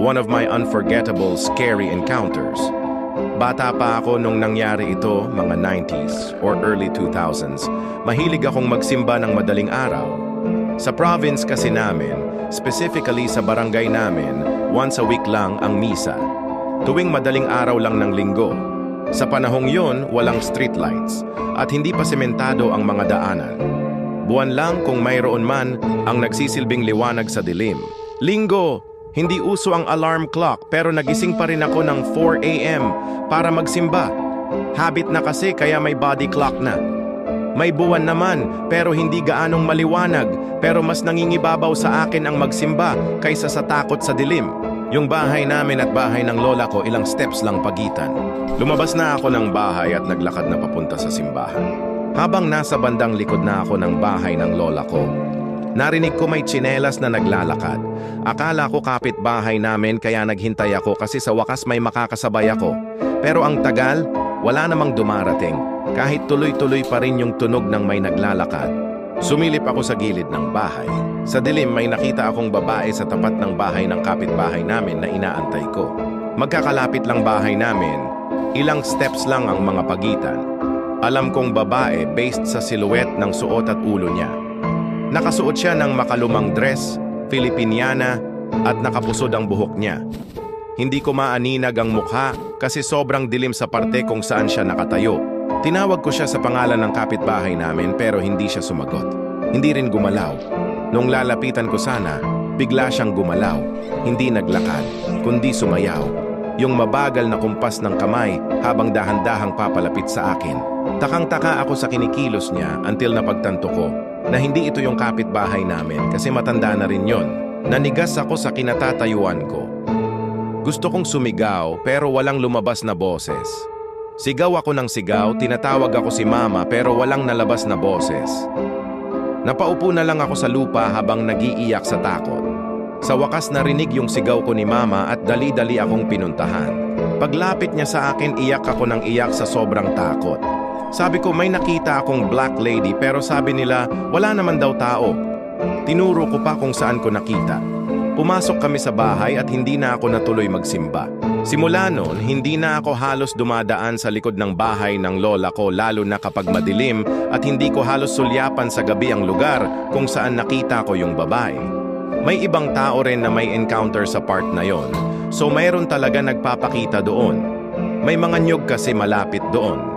One of my unforgettable, scary encounters. Bata pa ako nung nangyari ito, mga 90s or early 2000s. Mahilig akong magsimba ng madaling araw. Sa province kasi namin, specifically sa barangay namin, once a week lang ang misa. Tuwing madaling araw lang ng linggo. Sa panahong yun, walang streetlights at hindi pa sementado ang mga daanan. Buwan lang kung mayroon man ang nagsisilbing liwanag sa dilim. Linggo! Hindi uso ang alarm clock pero nagising pa rin ako ng 4 a.m. para magsimba. Habit na kasi kaya may body clock na. May buwan naman pero hindi gaanong maliwanag pero mas nangingibabaw sa akin ang magsimba kaysa sa takot sa dilim. Yung bahay namin at bahay ng lola ko ilang steps lang pagitan. Lumabas na ako ng bahay at naglakad na papunta sa simbahan. Habang nasa bandang likod na ako ng bahay ng lola ko, narinig ko may tsinelas na naglalakad. Akala ko kapitbahay namin kaya naghintay ako kasi sa wakas may makakasabay ako. Pero ang tagal, wala namang dumarating. Kahit tuloy-tuloy pa rin yung tunog ng may naglalakad. Sumilip ako sa gilid ng bahay. Sa dilim may nakita akong babae sa tapat ng bahay ng kapitbahay namin na inaantay ko. Magkakalapit lang bahay namin, ilang steps lang ang mga pagitan. Alam kong babae based sa silhouette ng suot at ulo niya. Nakasuot siya ng makalumang dress, Filipiniana, at nakapusod ang buhok niya. Hindi ko maaninag ang mukha kasi sobrang dilim sa parte kung saan siya nakatayo. Tinawag ko siya sa pangalan ng kapitbahay namin pero hindi siya sumagot. Hindi rin gumalaw. Nung lalapitan ko sana, bigla siyang gumalaw. Hindi naglakad, kundi sumayaw. Yung mabagal na kumpas ng kamay habang dahan-dahang papalapit sa akin. Takang-taka ako sa kinikilos niya until napagtanto ko na hindi ito yung kapitbahay namin kasi matanda na rin yon. Nanigas ako sa kinatatayuan ko. Gusto kong sumigaw pero walang lumabas na boses. Sigaw ako ng sigaw, tinatawag ako si mama pero walang nalabas na boses. Napaupo na lang ako sa lupa habang nagiiyak sa takot. Sa wakas narinig yung sigaw ko ni mama at dali-dali akong pinuntahan. Paglapit niya sa akin, iyak ako ng iyak sa sobrang takot. Sabi ko may nakita akong black lady pero sabi nila wala naman daw tao. Tinuro ko pa kung saan ko nakita. Pumasok kami sa bahay at hindi na ako natuloy magsimba. Simula noon, hindi na ako halos dumadaan sa likod ng bahay ng lola ko lalo na kapag madilim at hindi ko halos sulyapan sa gabi ang lugar kung saan nakita ko yung babae. May ibang tao rin na may encounter sa part na yon. So mayroon talaga nagpapakita doon. May mga nyug kasi malapit doon.